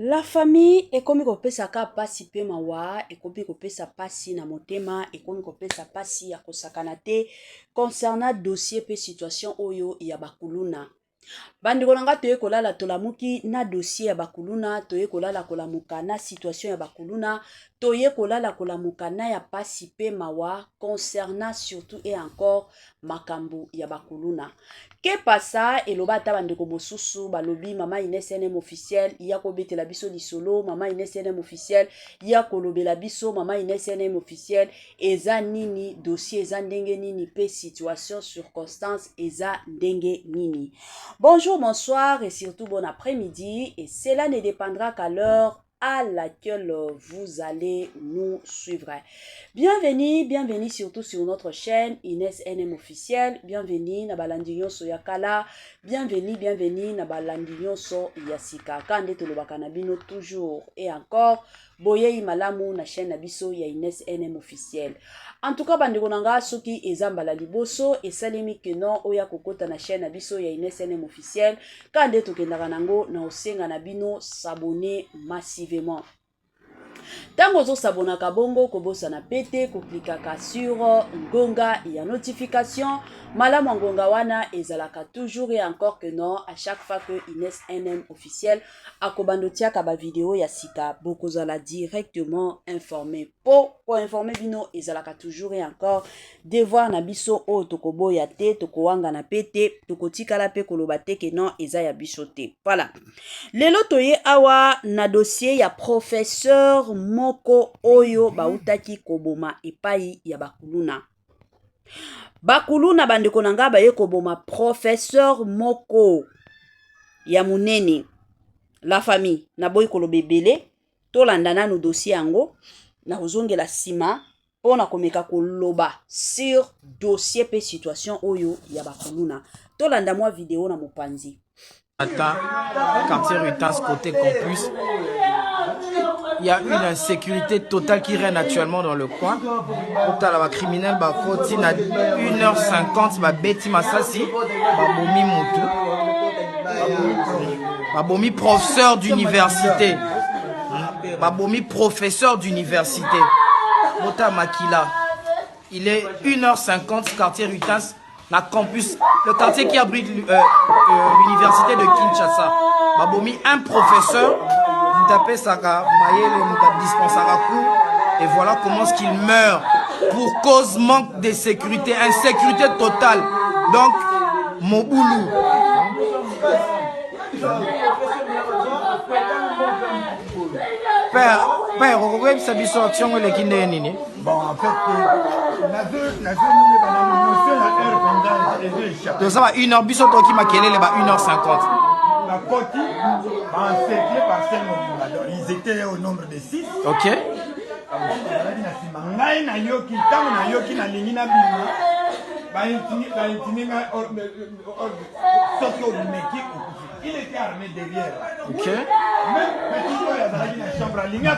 La famille ekomi kopesaka pasi pe mawa, ekomi kopesa pasi na motema, ekomi kopesa pasi ya kosakana te concernant dossier pe situation oyo ya bakuluna. Bandeko nanga toye kolala tolamuki na dossier ya bakuluna, toye kolala kolamuka na situation ya bakuluna, toye kolala kolamuka na ya pasi pe mawa concernant surtout et encore makambu ya bakuluna. Que passa eloba ta bandeko mosusu balobi mama Ines NM officiel ya kobetela biso lisolo, mama Ines NM officiel ya kolobela biso, mama Ines NM officiel eza nini dossier eza ndenge nini pe situation circonstance eza ndenge nini. Bonjour, bonsoir et surtout bon après-midi, et cela ne dépendra qu'à l'heure à laquelle vous allez nous suivre. Bienvenue surtout sur notre chaîne Ines NM officiel. Bienvenue na balandinyo so yakala, bienvenue na balandinyo so yasika. Kande tolobaka na bino toujours et encore boye malamu na chaîne na biso ya Ines NM officiel. En tout cas, bandeko nanga soki ezambala liboso esalemi ke non oya kokota na chaîne na biso ya Ines NM officiel. Kande tokendaka nango na osenga na bino s'abonner massivement. Tango zo s'abonaka bongo kobosa na pete koklikaka sur ngonga ya notification. Malamu ngonga wana ezalaka toujours et encore que non à chaque fois que Ines NM officiel akobando tiaka ba vidéo ya sika bokozala directement informé. Pour informer bino ezalaka toujours et encore devoir na biso o tokoboya te tokowanga na pete tokotikala pe koloba te ke non eza ya biso te. Voilà. Lelo toye awa na dossier ya professeur moko oyo bautaki koboma epai ya bakuluna. Bakuluna bandeko nanga baye koboma professeur moko ya munene. La famille na boy kolobebele tolandana no dossier yango na ozongela sima pona komeka koloba sur dossier pe situation oyo ya bakuluna. Tolanda moi vidéo na mopanzi. Attends, quartier Rutance côté campus, il y a une insécurité totale qui règne actuellement dans le coin. Pour la criminel, bah, continue à 1h50, bah, Betty Massassi, bah, Bomi Moutou, bah, Bomi professeur d'université, bah, Bomi professeur d'université, Mota Makila. Il est 1h50, quartier Rutance. La campus, le quartier qui abrite l'université de Kinshasa. Babomi, un professeur, vous tapez Saka, Mayele, vous dispensera cours, et voilà comment est-ce qu'il meurt pour cause manque de sécurité, insécurité totale. Donc, Moboulou. Père, vous voyez sa biso action le kinde nini? Bon, en fait, donc ça va 1h, biso toki makele le ba 1h50. la côte encerclée par 5 mobiles. Ils étaient au nombre de 6. Ok. Il était armé derrière. Ok. Même petit boy a dans la chambre, il y a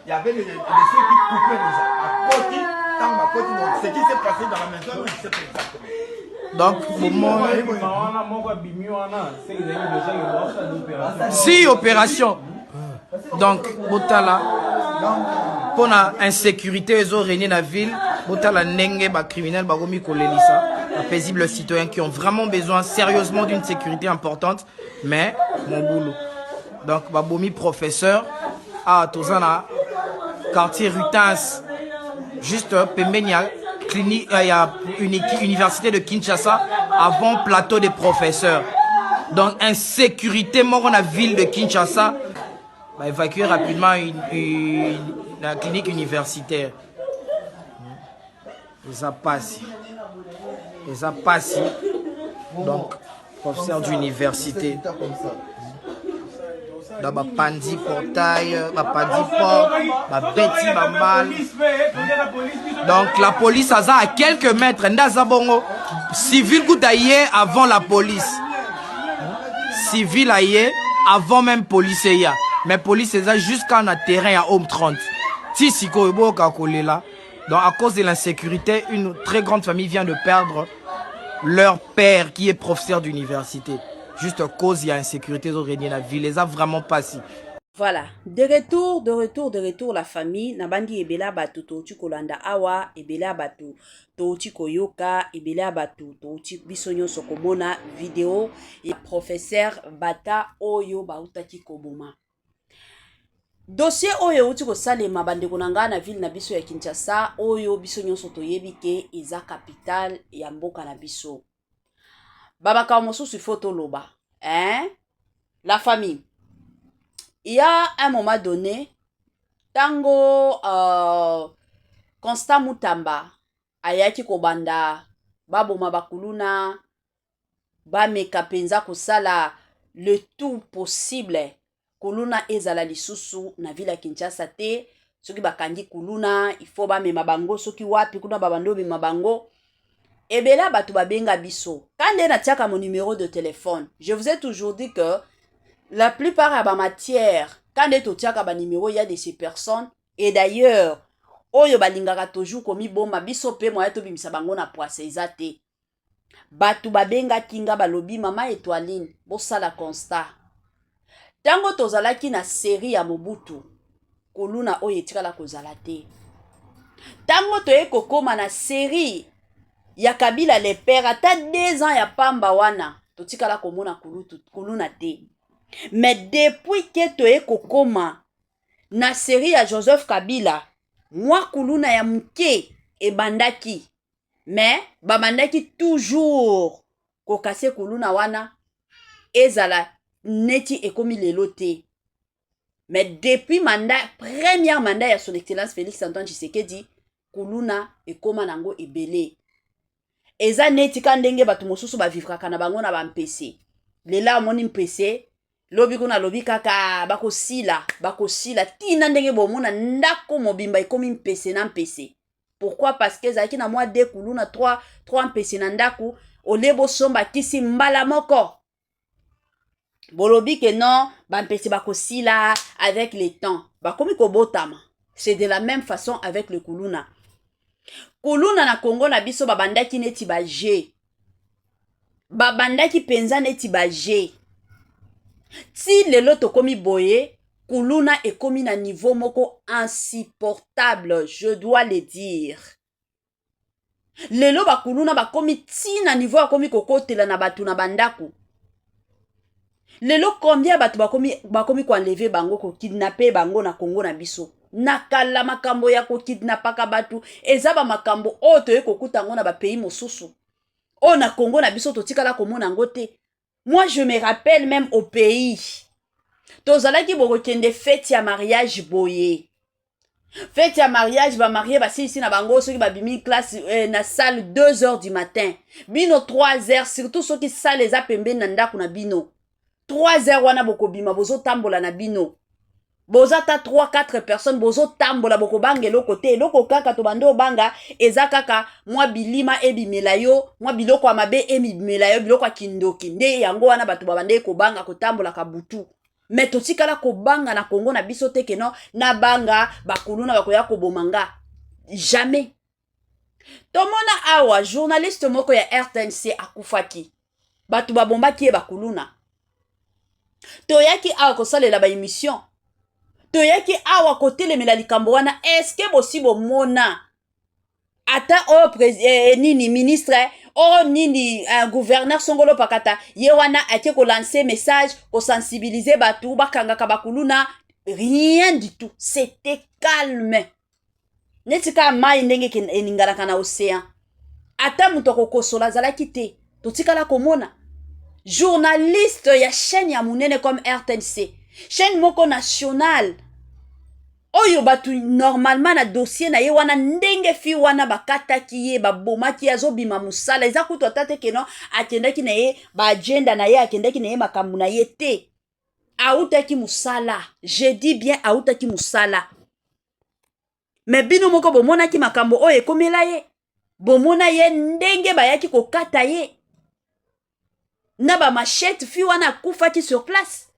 il y avait des ceux qui coupaient déjà. À côté, ce qui s'est passé dans la maison, il s'est exactement. Donc, si opération. Donc, Botala, pour la insécurité, ils ont régné dans la ville. Botala Nenge, ba criminel, ba gomi kolelisa, ba paisibles citoyens qui ont vraiment besoin sérieusement d'une sécurité importante. Mais, mon boulot. Donc, ba bomi professeur, à Tozana, quartier Rutance, juste Pembenia, clinique, il y a une université de Kinshasa, avant plateau des professeurs. Donc, insécurité, mort dans la ville de Kinshasa, bah, évacuer rapidement la clinique universitaire. Ça passe. Donc, professeur d'université. Dans ma pandi portail, ma pandi port, ma bêti, ma mal. Donc la police a à quelques mètres. Ndazabongo, civil goutaillé avant la police. Civil aillé avant même police. Mais police est jusqu'à un terrain à Home 30. Tisiko ebo kakole là. Donc à cause de l'insécurité, une très grande famille vient de perdre leur père qui est professeur d'université. juste cause il y a insécurité zo régner na ville eza vraiment pas si. Voilà, de retour la famille nabandi ebela batu touti kolanda awa ebela batu touti koyoka ebela batu touti biso nyonso komona video ya professeur Bata oyo bautaki koboma. Dossier oyo uti kosalema bandeko na nga na ville na biso ya Kinshasa oyo biso nyonso toyebi ke eza capital ya mboka na biso. Babaka mosusu photo loba, la famille. Il y a un moment donné, tango Constant Mutamba ayaki kobanda baboma bakuluna ba meka penza kosala le tout possible kuluna ezala lisusu na ville ya Kinshasa te soki bakangi kuluna il faut ba mema bango soki wapi kuna babando bima bango ebela batu babenga biso kande na tiaka mon numéro de téléphone. Je vous ai toujours dit que la plupart à ma matière, quand est au tiaka ba numéro, il y a de ces personnes. Et d'ailleurs, oyo balingaka toujours komi bomba biso pe moya to bimisa bango na poise ezate. Batu babenga kinga balobi mama étoiline, bosala constat. Tango tozalaki na série ya Mobutu, koluna oyo etikala kozala te. Tango toye kokoma na série ya Kabila le père ata 2 ans ya pamba wana, totikala komona kuluna te. Mais depuis que tu es kokoma na série ya Joseph Kabila, moi kuluna ya mke e bandaki. Mais babandaki toujours kokase kuluna wana ezala neti ekomi lelo te. Mais depuis premier mandat ya son excellence Félix Antoine Tshisekedi, kuluna ekoma nango ebele. Eza neti kandenge batu mosusu ba vivra kana bango na ba mpese. Lela moni mpese lobi kuna lobi kaka bako sila tina ndenge bomona ndako mobimba ekomi mpese na mpese. Pourquoi? Parce que zaki na moi 2 kuluna 3 mpese na ndako olebo somba kisi mbala moko. Bolobi que non, ba mpese bako sila avec le temps. Bakomi kobotama. C'est de la même façon avec le kuluna. Kuluna na Congo na biso babandaki neti baje. Babandaki penza neti baje. Si lelo tokomi boye, kuluna ekomi na niveau moko insupportable, je dois le dire. Lelo bakuluna bakomi ti na niveau akomi kokotela na batu na bandaku. Lelo combien batu bakomi ko enlever bango ko kidnapper bango na Congo na biso. Nakala makambo ya ko kidnapaka batu ezaba makambo oto eko kutango na ba pays mosusu. O na Congo na biso totikala komona ngote. Moi, je me rappelle même au pays. Tozalaki bokokende fête ya mariage boye. Fête ya mariage ba marié ba si ici na bango soki ba bimi classe na salle 2h du matin. Bino 3h surtout soki salle eza pembe na ndaku na bino. 3h wana bokobima bozo tambola na bino. Bozata 3-4 personnes bozo tambola boko banga eloko te eloko kaka to bando banga eza kaka mwa bilima ebimela yo mwa biloko ya mabe ebimela yo biloko ya kindoki nde yango wana bato babande ko banga ko tambola ka butu. Mais totikala ko banga na Congo na biso te keno na banga bakuluna bakoya ko bomanga jamais. Tomona awa journaliste moko ya RTNC akufaki bato babombaki e bakuluna. Toyaki awa kosalela ba émission. Toyaki awa kotelemela likambo wana est-ce que possible mona ata nini ministre nini gouverneur Songolo Pakata ye wana ake ko lancer message ko sensibiliser batu bakanga kabakuluna rien du tout, c'était calme. Netika mai ndenge eningala kana océan ata muto kokosola zalaki te totikala komona journaliste ya chaîne ya munene comme RTNC chaîne moko nationale oyo batu normalement na dossier na ye wana ndenge fi wana bakataki ye babomaki azobima musala eza kutu atate keno akendaki na ye ba agenda na ye akendaki na ye makambu na ye te autaki musala. Je dis bien autaki musala. Mais bino moko bomonaki makambo oyo ekomela ye bomona ye ndenge bayaki kokata ye na ba machette fi wana kufaki sur place.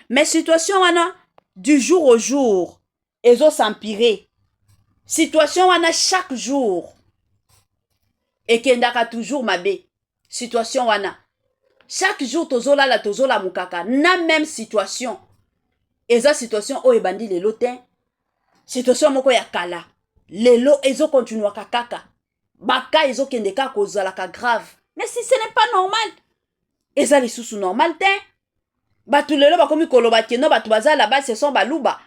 Mais situation wana du jour au jour ezo s'empirer. Situation wana chaque jour ekendaka toujours mabe. Situation wana chaque jour tozola mukaka na même situation eza situation oyo ebandi lelo te situation moko ya kala lelo ezokontinuaka kaka baka ezokende kaka kozalaka grave mais si ce n'est pas normal eza lisusu normal te bato lelo bakomi koloba keno bato baza là-bas ce sont baluba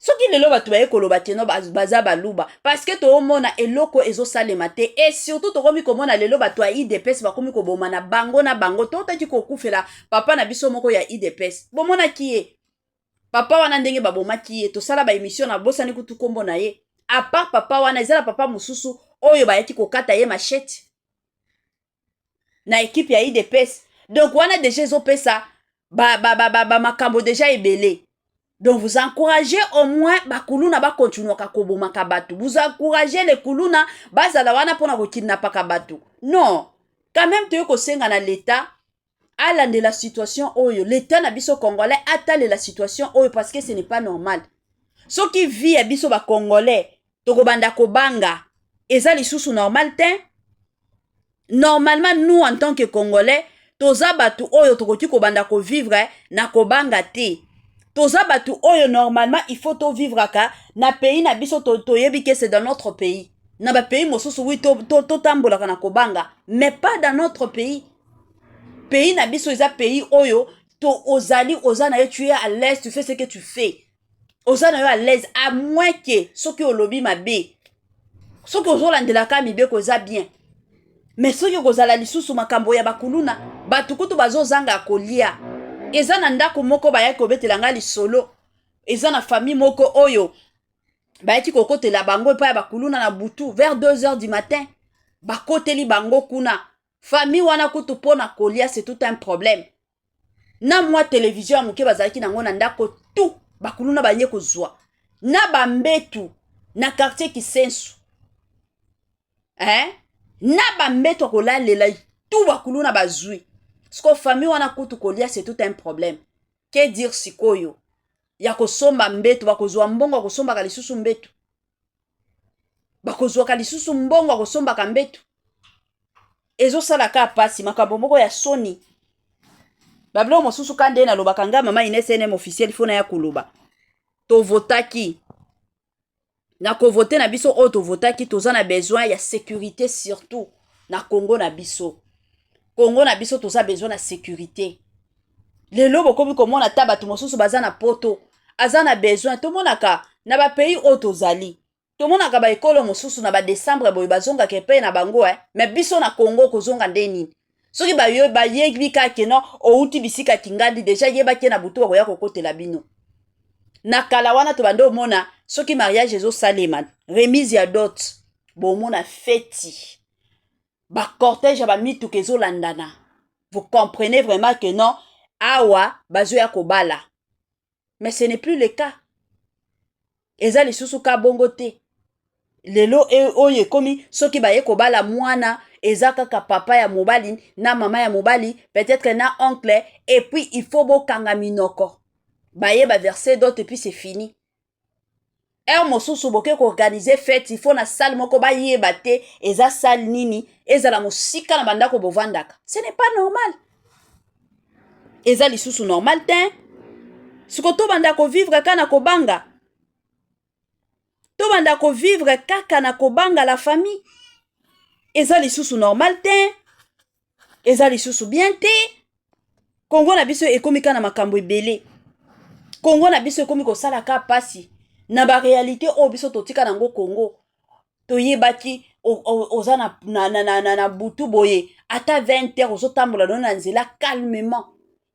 soki lelo bato baye koloba keno baza baluba parce que toomona eloko ezosalema te et surtout tokomi komona lelo bato ya idps bakomi koboma na bango totaki kokufela papa na biso moko ya idps bomonaki ye papa wana ndenge babomaki ye tosala baémission na bosani kutu kombo na ye à part papa wana ezala papa mosusu oyo bayaki kokata ye machete na équipe ya idps donc wana déjà ezopesa makambo déjà ebele. Donc vous encouragez au moins bakuluna ba continuer ka kobomaka bato. Vous encouragez les kuluna bazala wana pona ko kidnapaka bato. Non. Quand même tu ko senga na l'état ala de la situation oyo l'état na biso congolais atale la situation oyo parce que ce n'est pas normal. Ce qui vit à biso ba congolais to ko banda ko banga eza lisusu normal te. Normalement nous en tant que congolais toza bato oyo to ko banda ko vivre na ko banga te. Toza batu oyo normalement il faut to vivre aka na pays na biso to yebi que c'est dans notre pays na ba pays mosusu oui to tambola kana kobanga mais pas dans notre pays na biso eza pays oyo to ozali ozana yo tu es à l'aise tu fais ce que tu fais ozana yo à l'aise à moins que soki olobi mabe soki ozolandela ka mibe ko za bien mais soki kozala lisusu makambo ya bakuluna batu kutu bazozanga kolia eza na ndako moko bayaki kobetela nga lisolo eza na famille moko oyo bayaki kokotela bango epai ya bakuluna na butu vers 2h du matin bakoteli bango kuna famille wana kutu pona kolia c'est tout un problème na mwa télévision ya moke bazalaki nango na ndako tu bakuluna banye kozwa na bambetu na quartier Kisensu na bambetu akolalela tu bakuluna bazwi. Parce que famille wana kutu kolia c'est tout un problème. Que dire sikoyo? Ya kosomba mbetu bakozwa mbongo kosomba ka lisusu mbetu. Bakozwa ka lisusu mbongo kosomba ka mbetu. Ezo sala ka pasi makambo moko ya soni. Bablo mosusu kande na loba kanga mama inesene officiel fona ya koloba. To votaki. Na ko voter na biso o to votaki toza na besoin ya sécurité surtout na Congo na biso. Congo na biso toza besoin na sécurité. Lelo bokomi komona ta bato mosusu baza na poto. Aza na besoin tomonaka na ba pays o tozali. Tomonaka ba ekolo mosusu na ba décembre boy bazonga kepe na bango mais biso na Congo kozonga ndeni. Soki ba yo ba yebi ka keno o uti bisika kingandi déjà yeba ke na butu bakoya kokotela bino. Na kala wana to bando mona soki mariage ezo salema remise ya dot bo mona feti. Ba cortège ba mitu kezo landana. Vous comprenez vraiment que non awa bazo ya kobala. Mais ce n'est plus le cas. Eza lisusu ka bongo te. Lelo oye komi soki baye kobala mwana eza kaka papa ya mobali na mama ya mobali peut-être na oncle et puis il faut bokanga minoko. Baye ba verser d'autres et puis c'est fini. Mosusu boke ko organiser fête il faut na salle moko ba yeba te eza salle nini ezala musika na bandako bovandaka. Ce n'est pas normal. Eza lisusu normal te. Siko to bandako vivre kana kobanga. To bandako vivre kaka na kobanga la famille. Eza lisusu normal te. Eza lisusu bien te. Kongo na biso ekomi kana makambo ebele. Kongo na biso ekomi ko sala ka pasi. Na ba réalité o biso totika nango Congo toyebaki oza na butu boye ata 20h ozotambola na nzela calmement.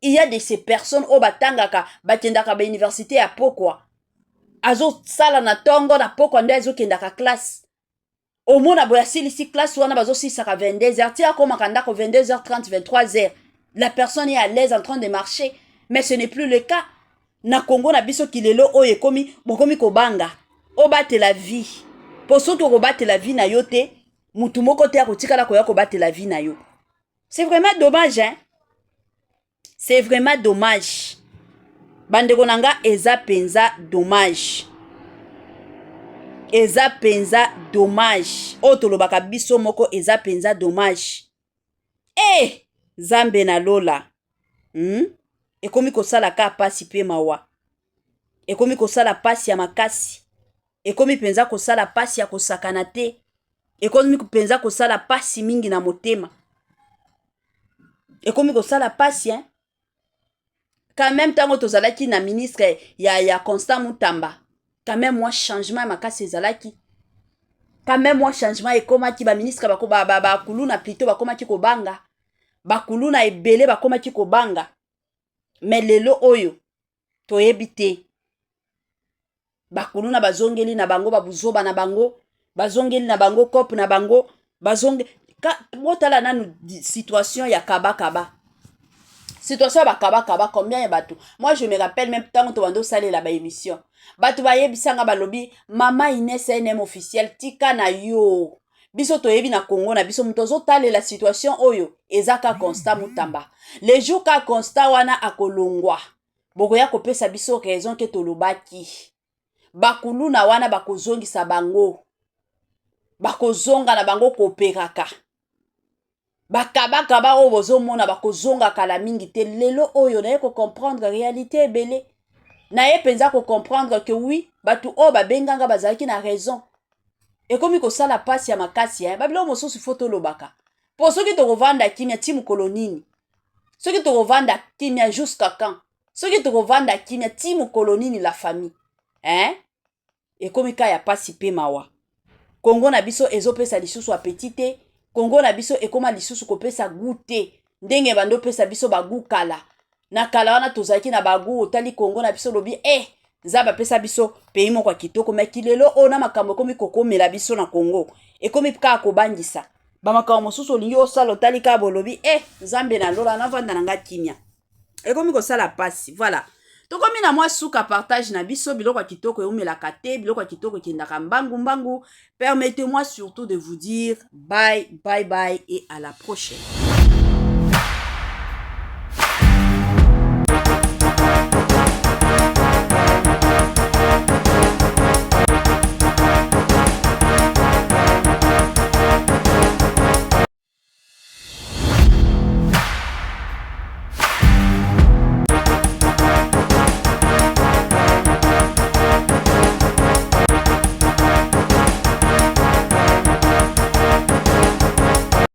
Il y a de ces personnes au batangaka batendaka ba université ya pokwa azo sala na tongo na pokwa nde azo kendaka classe au mona boya silisi classe wana bazo sisaka 22h tia koma kandako 22h30 23h la personne est à l'aise en train de marcher mais ce n'est plus le cas. Na Congo na biso kilelo oye komi bokomi kobanga obate la vie poso to kobate la vie na yo te mutu moko te akotikala koya kobate la vie na yo. C'est vraiment dommage hein. C'est vraiment dommage. Bandeko nanga eza penza dommage. Eza penza dommage. O tolobaka biso moko eza penza dommage. Zambe na lola. Ekomi kosala ka pasi pe mawa. Ekomi kosala pasi ya makasi. Ekomi penza kosala pasi ya kosakana te. Ekomi penza kosala pasi mingi na motema. Ekomi kosala pasi, hein? Quand même, tango tozalaki na ministre ya Constant Mutamba. Quand même, moi, changement makasi ezalaki. Quand même, moi, changement ekomaki ba ministre ba kuluna plutôt bakomaki kobanga. Ba kuluna ebele bakomaki kobanga. Mais lelo oyo toyebi te. Ba kuluna bazongeli na bango babuzoba na bango, bazongeli na bango cop na bango, bazonge botala nanu situation ya kaba. Situation ba kaba combien ya bato. Moi je me rappelle même tant que bando salé la ba émission. Bato ba yebisanga balobi mama Inès NM officiel tika na yo. Biso toyebi na Congo na biso mutozo tale la situation oyo ezaka Constant Mutamba. Les jours ka Constant wana akolongwa. Boko ya kopesa biso raison ke tolobaki. Bakulu na wana bakozongisa bango. Bakozonga na bango koperaka. Bakaba o bozomona bakozonga kala mingi te lelo oyo na ko comprendre réalité ebele. Na ye penza ko comprendre que oui, batu o babenganga bazalaki na raison. Et comme ko sala passe ya makasi ya babilo mosusu photo lobaka. Pour ceux qui te revendent kimia timu kolonini. Ceux qui te revendent kimia jusqu'à quand? Ceux qui te revendent kimia timu kolonini la famille. Hein? Et comme ka ya pasi pe mawa. Congo na biso ezopesa lisusu apetite. Congo na biso ekoma lisusu kopesa goûter. Ndenge bando pesa biso bagu kala. Na kala wana tozaki na bagu otali Congo na biso lobi zaba pesa biso pays moko kitoko mais kilelo ona makambo komi kokomela biso na Congo. Ekomi ka kobangisa. Ba makambo mosusu lingi osala otali ka bolobi Zambe na lola na vanda nga kimia. Ekomi kosala pasi. Voilà. Tokomi na mwa suka partage na biso biloko kitoko eumela kate biloko kitoko kindaka mbangu. Permettez-moi surtout de vous dire bye et à la prochaine.